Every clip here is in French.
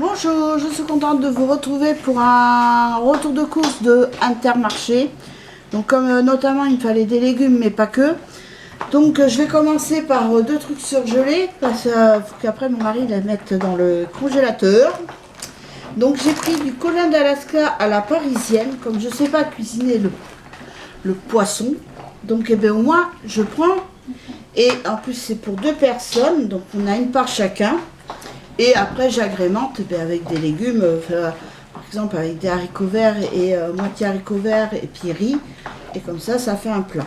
Bonjour, je suis contente de vous retrouver pour un retour de course de Intermarché. Donc comme notamment il me fallait des légumes mais pas que. Donc je vais commencer par deux trucs surgelés parce qu'après mon mari les mette dans le congélateur. Donc j'ai pris du colin d'Alaska à la parisienne, comme je ne sais pas cuisiner le poisson. Donc eh bien, au moins je prends, et en plus c'est pour deux personnes, donc on a une part chacun. Et après j'agrémente avec des légumes, par exemple avec des haricots verts et moitié haricots verts et puis riz. Et comme ça fait un plat.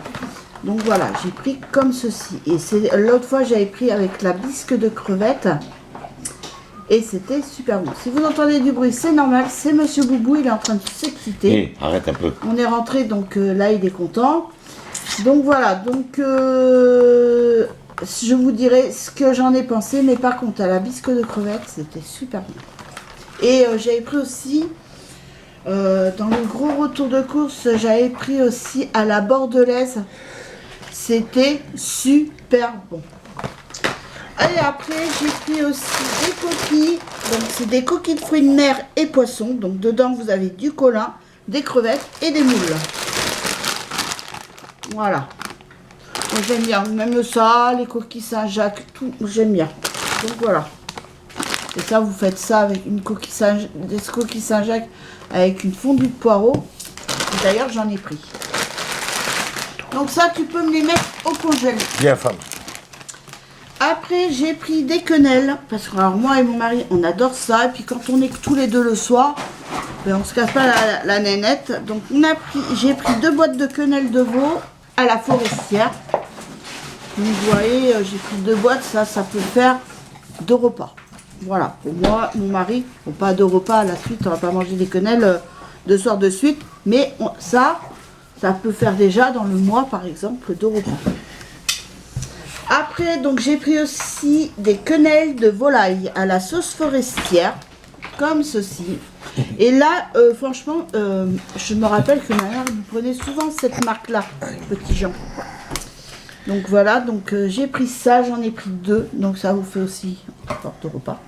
Donc voilà, j'ai pris comme ceci. Et c'est l'autre fois j'avais pris avec la bisque de crevettes. Et c'était super bon. Si vous entendez du bruit, c'est normal. C'est Monsieur Boubou, il est en train de s'exciter. Arrête un peu. On est rentré, donc là il est content. Donc voilà, donc je vous dirai ce que j'en ai pensé. Mais par contre, à la bisque de crevettes, c'était super bon. Et j'avais pris aussi, dans le gros retour de course, j'avais pris aussi à la bordelaise. C'était super bon. Et après, j'ai pris aussi des coquilles. Donc, c'est des coquilles de fruits de mer et poissons. Donc, dedans, vous avez du colin, des crevettes et des moules. Voilà. Donc, j'aime bien. Même ça, les coquilles Saint-Jacques, tout, j'aime bien. Donc, voilà. Et ça, vous faites ça avec une coquille des coquilles Saint-Jacques avec une fondue de poireaux. D'ailleurs, j'en ai pris. Donc, ça, tu peux me les mettre au congèle. Bien, femme. Après, j'ai pris des quenelles, parce que alors, moi et mon mari, on adore ça. Et puis quand on est tous les deux le soir, ben, on se casse pas la nénette. Donc j'ai pris 2 boîtes de quenelles de veau à la forestière. Donc vous voyez, j'ai pris 2 boîtes, ça peut faire 2 repas. Voilà, pour moi, mon mari, bon, pas 2 repas à la suite, on va pas manger des quenelles 2 soirs de suite. Mais ça peut faire déjà dans le mois, par exemple, 2 repas. Après, donc j'ai pris aussi des quenelles de volaille à la sauce forestière, comme ceci. Et là, franchement, je me rappelle que ma mère vous prenait souvent cette marque-là, Petit Jean. Donc voilà, donc j'ai pris ça, j'en ai pris 2, donc ça vous fait aussi un porte repas.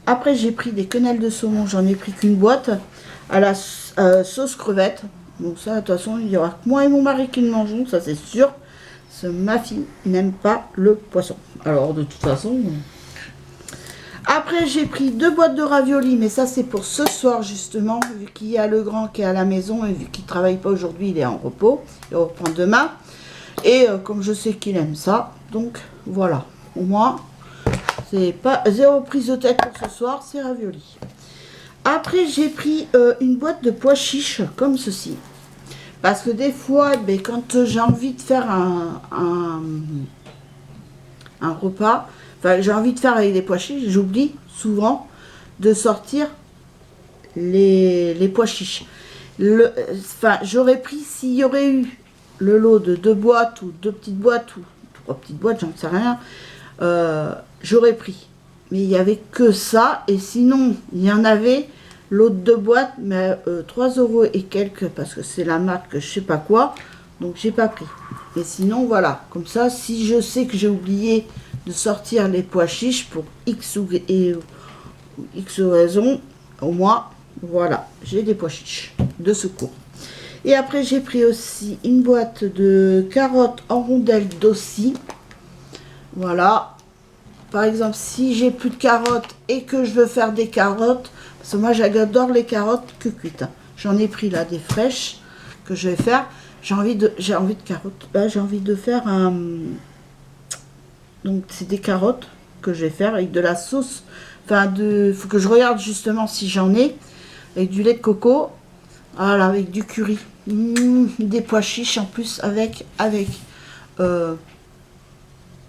Après, j'ai pris des quenelles de saumon, j'en ai pris qu'une boîte à la sauce crevette. Donc ça, de toute façon, il y aura que moi et mon mari qui le mangeons, ça c'est sûr. Ma fille n'aime pas le poisson. Alors de toute façon. Après j'ai pris 2 boîtes de raviolis, mais ça c'est pour ce soir justement, vu qu'il y a le grand qui est à la maison et vu qu'il ne travaille pas aujourd'hui, il est en repos. Il reprend demain. Et comme je sais qu'il aime ça, donc voilà. Au moins, c'est pas 0 prise de tête pour ce soir, c'est raviolis. Après j'ai pris une boîte de pois chiches comme ceci. Parce que des fois, ben, quand j'ai envie de faire un repas, enfin j'ai envie de faire avec des pois chiches, j'oublie souvent de sortir les pois chiches. Enfin, j'aurais pris, s'il y aurait eu le lot de 2 boîtes ou 2 petites boîtes ou 3 petites boîtes, j'en sais rien, j'aurais pris. Mais il n'y avait que ça, et sinon, il y en avait... L'autre 2 boîtes, mais 3 € et quelques, parce que c'est la marque je sais pas quoi, donc j'ai pas pris. Mais sinon, voilà, comme ça, si je sais que j'ai oublié de sortir les pois chiches pour X raison, au moins, voilà, j'ai des pois chiches de secours. Et après, j'ai pris aussi une boîte de carottes en rondelles d'ossi. Voilà. Par exemple, si j'ai plus de carottes et que je veux faire des carottes, parce que moi j'adore les carottes que cuites. J'en ai pris là des fraîches que je vais faire. J'ai envie de carottes. Là, j'ai envie de faire un. Donc c'est des carottes que je vais faire avec de la sauce. Enfin, faut que je regarde justement si j'en ai. Avec du lait de coco. Voilà, avec du curry. Des pois chiches en plus avec.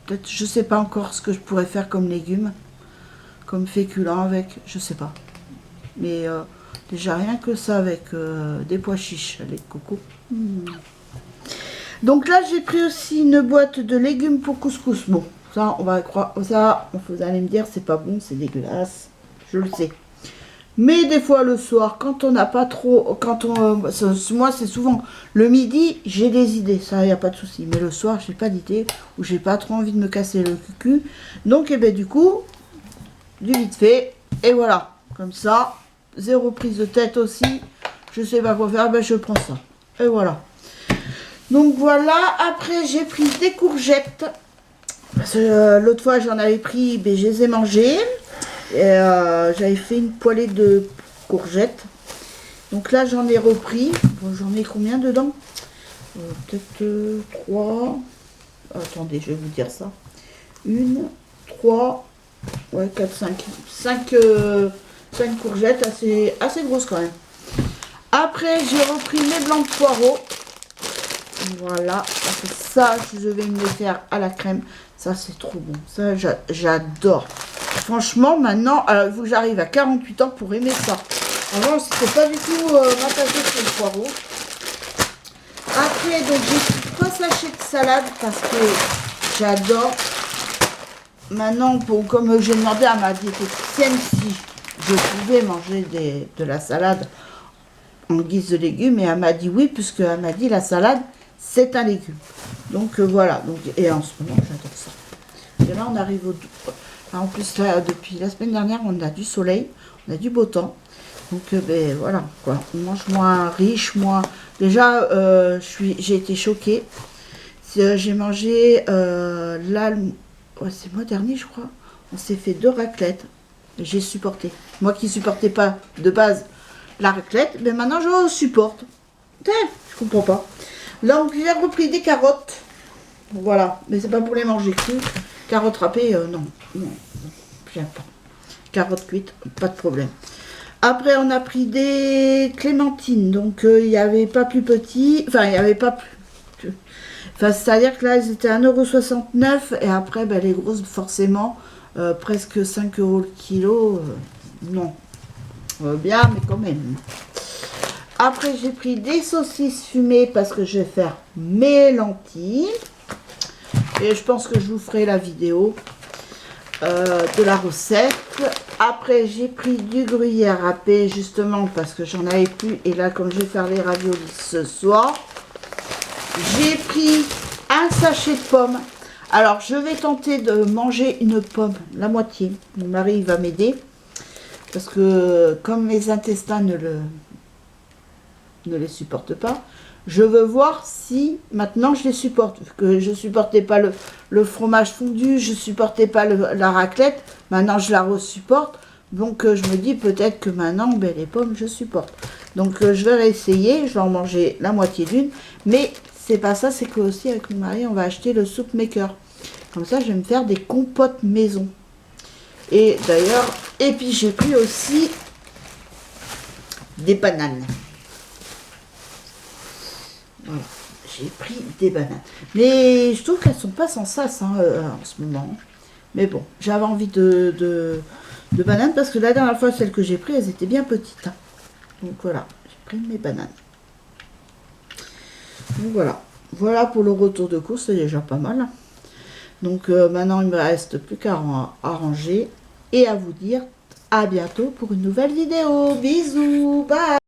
Peut-être, je sais pas encore ce que je pourrais faire comme légumes, comme féculents avec, je sais pas. Mais déjà rien que ça avec des pois chiches, lait de coco. Donc là j'ai pris aussi une boîte de légumes pour couscous. Bon, ça on va croire, ça vous allez me dire c'est pas bon, c'est dégueulasse, je le sais. Mais des fois le soir, quand on n'a pas trop, moi c'est souvent le midi, j'ai des idées, ça y a pas de souci. Mais le soir, j'ai pas d'idée ou j'ai pas trop envie de me casser le cul. Donc et ben du coup, du vite fait et voilà. Comme ça, zéro prise de tête aussi. Je sais pas quoi faire, ben je prends ça. Et voilà. Donc voilà, après j'ai pris des courgettes. Parce que l'autre fois j'en avais pris, ben, je les ai mangées. Et j'avais fait une poêlée de courgettes. Donc là j'en ai repris. Bon, j'en ai combien dedans? Peut-être 3. Attendez, je vais vous dire ça. 1, 3, ouais, 4, 5. 5 courgettes assez grosses quand même. Après j'ai repris mes blancs de poireaux. Voilà, parce que ça je vais me les faire à la crème. Ça c'est trop bon, ça j'adore. Franchement maintenant, il faut que j'arrive à 48 ans pour aimer ça. Avant c'était pas du tout ma tasse de thé, le poireau. Après donc j'ai pris 3 sachets de salade parce que j'adore. Maintenant, comme j'ai demandé à ma diététicienne si je pouvais manger de la salade en guise de légumes, et elle m'a dit oui, puisque elle m'a dit la salade c'est un légume. Donc voilà, donc, et en ce moment j'adore ça. Et là on arrive au... En plus là, depuis la semaine dernière on a du soleil, on a du beau temps. Donc ben voilà quoi, on mange moins riche, moins... Déjà j'ai été choquée. J'ai mangé là, ouais, c'est le mois dernier je crois, on s'est fait 2 raclettes. J'ai supporté. Moi qui supportais pas de base la raclette, mais maintenant je supporte. Je comprends pas. Là, j'ai repris des carottes. Voilà, mais c'est pas pour les manger crues. Carottes râpées, non, j'aime pas. Carottes cuites, pas de problème. Après, on a pris des clémentines. Donc, il n'y avait pas plus petit. Enfin, il n'y avait pas plus. Enfin, c'est-à-dire que là, elles étaient 1,69 €. Et après, ben, les grosses, forcément, presque 5 € le kilo. Non. Bien, mais quand même. Après, j'ai pris des saucisses fumées parce que je vais faire mes lentilles. Et je pense que je vous ferai la vidéo de la recette. Après, j'ai pris du gruyère râpé justement parce que j'en avais plus. Et là, comme je vais faire les raviolis ce soir, j'ai pris un sachet de pommes. Alors, je vais tenter de manger une pomme, la moitié. Mon mari il va m'aider parce que comme mes intestins ne les supporte pas. Je veux voir si maintenant je les supporte. Que je supportais pas le fromage fondu, je supportais pas la raclette. Maintenant je la resupporte. Donc je me dis peut-être que maintenant ben, les pommes je supporte. Donc je vais réessayer. Je vais en manger la moitié d'une. Mais c'est pas ça, c'est que aussi avec mon mari on va acheter le soup maker. Comme ça je vais me faire des compotes maison. Et d'ailleurs, et puis j'ai pris aussi des bananes. Voilà, j'ai pris des bananes. Mais je trouve qu'elles sont pas sans sas en ce moment. Mais bon, j'avais envie de bananes parce que la dernière fois, celles que j'ai prises, elles étaient bien petites. Hein. Donc voilà, j'ai pris mes bananes. Donc voilà. Voilà pour le retour de course, c'est déjà pas mal. Donc maintenant, il me reste plus qu'à ranger et à vous dire à bientôt pour une nouvelle vidéo. Bisous, bye!